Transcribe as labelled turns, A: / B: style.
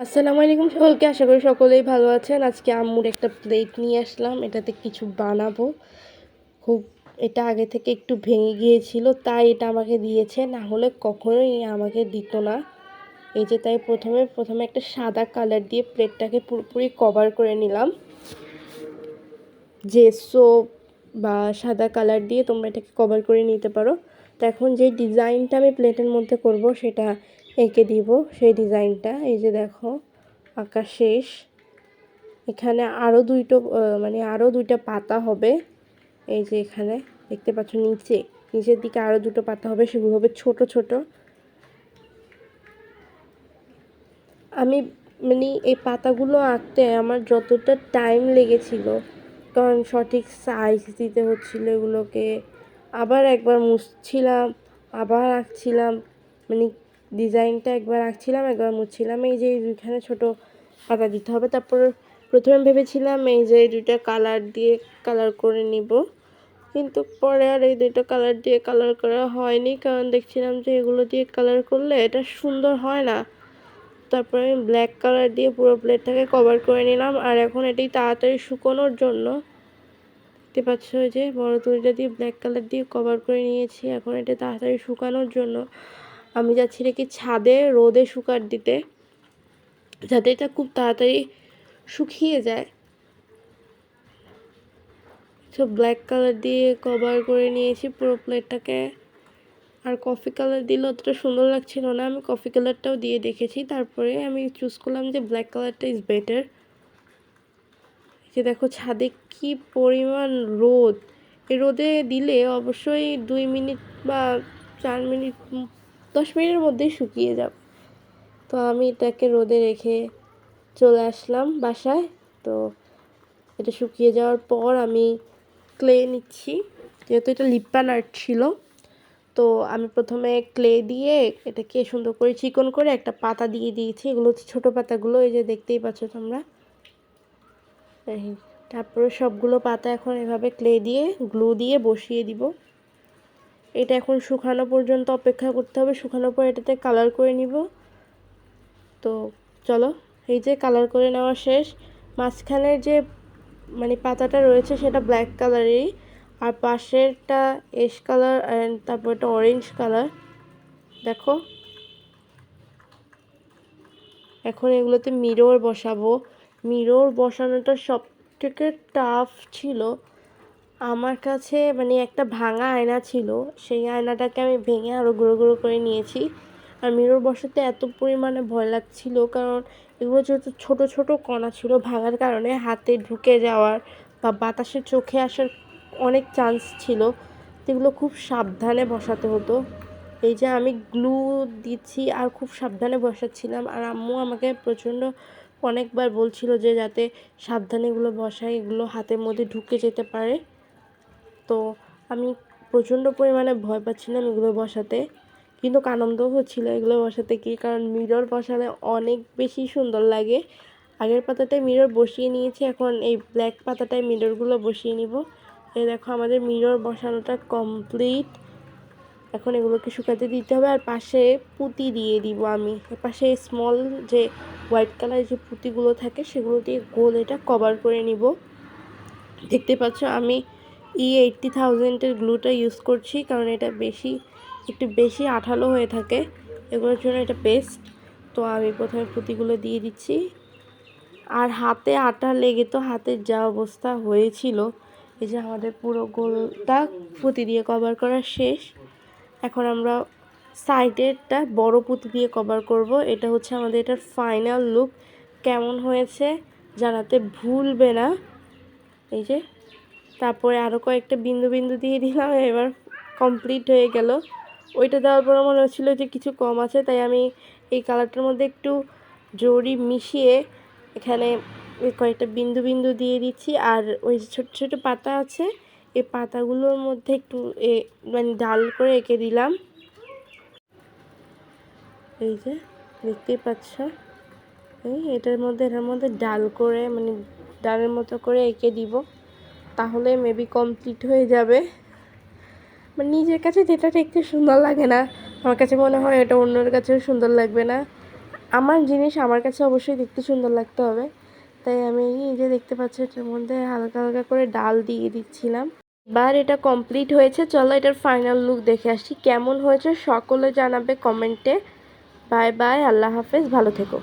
A: আসসালামু আলাইকুম সকলকে। আশা করি সকলেই ভালো আছেন। আজকে আম্মুর একটা প্লেট নিয়ে আসলাম, এটাতে কিছু বানাবো। খুব এটা আগে থেকে একটু ভেঙে গিয়েছিল, তাই এটা আমাকে দিয়েছে, না হলে কখনোই আমাকে দিত না। এই যে তাই প্রথমে একটা সাদা কালার দিয়ে প্লেটটাকে পুরোপুরি কভার করে নিলাম। জেসো বা সাদা কালার দিয়ে তোমরা এটাকে কভার করে নিতে পারো। তো এখন যে ডিজাইনটা আমি প্লেটের মধ্যে করব সেটা এঁকে দিব। সেই ডিজাইনটা এই যে দেখো আঁকা শেষ। এখানে আরও দুইটা পাতা হবে। এই যে এখানে দেখতে পাচ্ছ নিচের দিকে আরও দুটো পাতা হবে, সেগুলো হবে ছোট ছোট। আমি এই পাতাগুলো আঁকতে আমার যতটা টাইম লেগেছিল, কারণ সঠিক সাইজ দিতে হচ্ছিল এগুলোকে, আবার একবার মুছছিলাম, আবার আঁকছিলাম, ডিজাইনটা একবার আঁকছিলাম একবার মুছছিলাম। এই যে দুইখানে ছোট পাতা দিতে হবে। তারপর প্রথমে ভেবেছিলাম এই যে দুইটা কালার দিয়ে কালার করে নিব, কিন্তু পরে আর এই দুইটা কালার দিয়ে কালার করা হয়নি, কারণ দেখছিলাম যে এগুলো দিয়ে কালার করলে এটা সুন্দর হয় না। তারপরে আমি ব্ল্যাক কালার দিয়ে পুরো প্লেটটাকে কভার করে নিলাম। আর এখন এটি তাড়াতাড়ি শুকোনোর জন্য দেখতে পাচ্ছ যে বড় তুলিটা দিয়ে ব্ল্যাক কালার দিয়ে কভার করে নিয়েছি। এখন এটা তাড়াতাড়ি শুকানোর জন্য আমি যাচ্ছি নাকি ছাদে রোদে শুকার দিতে, যাতে এটা খুব তাড়াতাড়ি শুকিয়ে যায়। সব ব্ল্যাক কালার দিয়ে কভার করে নিয়েছি পুরো প্লেটটাকে। আর কফি কালার দিলে অতটা সুন্দর লাগছিল না, আমি কফি কালারটাও দিয়ে দেখেছি, তারপরে আমি চুজ করলাম যে ব্ল্যাক কালারটা ইজ বেটার। যে দেখো ছাদে কি পরিমাণ রোদ, এই রোদে দিলে অবশ্যই 2 মিনিট বা 4 মিনিট 10 মিনিটের মধ্যেই শুকিয়ে যাবে। তো আমি এটাকে রোদে রেখে চলে আসলাম বাসায়। তো এটা শুকিয়ে যাওয়ার পর আমি ক্লে নিচ্ছি, যেহেতু এটা লিপ্পান আর্ট ছিল। তো আমি প্রথমে ক্লে দিয়ে এটাকে সুন্দর করে চিকন করে একটা পাতা দিয়ে দিয়েছি। এগুলো হচ্ছে ছোটো পাতাগুলো, এই যে দেখতেই পাচ্ছ তোমরা। তারপরে সবগুলো পাতা এখন এভাবে ক্লে দিয়ে গ্লু দিয়ে বসিয়ে দিব। এটা এখন শুকানো পর্যন্ত অপেক্ষা করতে হবে। শুকানোর পর এটাতে কালার করে নিব। তো চলো, এই যে কালার করে নেওয়া শেষ। মাঝখানের যে পাতাটা রয়েছে সেটা ব্ল্যাক কালারেরই, আর পাশেরটা অ্যাশ কালার অ্যান্ড তারপর এটা অরেঞ্জ কালার। দেখো এখন এগুলোতে মিরর বসাবো। মিরর বসানোটা সব থেকে টাফ ছিল আমার কাছে। একটা ভাঙা আয়না ছিল, সেই আয়নাটাকে আমি ভেঙে আরও গুঁড়ো গুঁড়ো করে নিয়েছি। আর মিরর বসাতে এত পরিমাণে ভয় লাগছিল, কারণ এগুলো যেহেতু ছোটো ছোটো কণা ছিল, ভাঙার কারণে হাতে ঢুকে যাওয়ার বা বাতাসে চোখে আসার অনেক চান্স ছিল। এগুলো খুব সাবধানে বসাতে হতো। এই যে আমি গ্লু দিচ্ছি আর খুব সাবধানে বসাচ্ছিলাম, আর আম্মু আমাকে অনেকবার বলছিল যে যাতে সাবধানে এগুলো বসাই, এগুলো হাতের মধ্যে ঢুকে যেতে পারে। তো আমি প্রচণ্ড পরিমাণে ভয় পাচ্ছিলাম এগুলো বসাতে, কিন্তু আনন্দও হচ্ছিলো এগুলো বসাতে, কি কারণ মিরর বসালে অনেক বেশি সুন্দর লাগে। আগের পাতাটায় মিরর বসিয়ে নিয়েছি, এখন এই ব্ল্যাক পাতাটায় মিররগুলো বসিয়ে নিব। এই দেখো আমাদের মিরর বসানোটা কমপ্লিট। এখন এগুলোকে শুকাতে দিতে হবে। আর পাশে পুঁতি দিয়ে দিব আমি। পাশে স্মল যে হোয়াইট কালারের যে পুঁতিগুলো থাকে সেগুলো দিয়ে গোল এটা কভার করে নিব। দেখতে পাচ্ছ আমি E80,000-এর গ্লুটা ইউজ করছি, কারণ এটা একটু বেশি আঠালো হয়ে থাকে, এগুলোর জন্য এটা বেস্ট। তো আমি প্রথমে পুঁতিগুলো দিয়ে দিচ্ছি। আর হাতে আটা লেগে তো হাতের যা অবস্থা হয়েছিল। এই যে আমাদের পুরো গোলটা পুঁতি দিয়ে কভার করা শেষ। এখন আমরা সাইডেরটা বড় পুঁতি দিয়ে কভার করব। এটা হচ্ছে আমাদের এটার ফাইনাল লুক। কেমন হয়েছে জানাতে ভুলবে না। এই যে তারপরে আরও কয়েকটা বিন্দু বিন্দু দিয়ে দিলাম, এবার কমপ্লিট হয়ে গেল। ওইটা দেওয়ার পরে মনে হচ্ছিলো যে কিছু কম আছে, তাই আমি এই কালারটার মধ্যে একটু জরি মিশিয়ে এখানে কয়েকটা বিন্দু বিন্দু দিয়ে দিচ্ছি। আর ওই যে ছোটো ছোটো পাতা আছে, এই পাতাগুলোর মধ্যে একটু ডাল করে এঁকে দিলাম। এই যে দেখতেই পাচ্ছ, এটার মধ্যে ডাল করে ডালের মতো করে এঁকে দিব, তাহলে মেবি কমপ্লিট হয়ে যাবে। নিজের কাছে যেটা দেখতে সুন্দর লাগে না, আমার কাছে মনে হয় এটা অন্যের কাছেও সুন্দর লাগবে না। আমার জিনিস আমার কাছে অবশ্যই দেখতে সুন্দর লাগতে হবে, তাই আমি এই যে দেখতে পাচ্ছি এটার মধ্যে হালকা হালকা করে ডাল দিয়ে দিচ্ছিলাম। এবার এটা কমপ্লিট হয়েছে, চলো এটার ফাইনাল লুক দেখে আসি কেমন হয়েছে। সকলে জানাবে কমেন্টে। বাই বাই, আল্লাহ হাফেজ, ভালো থেকো।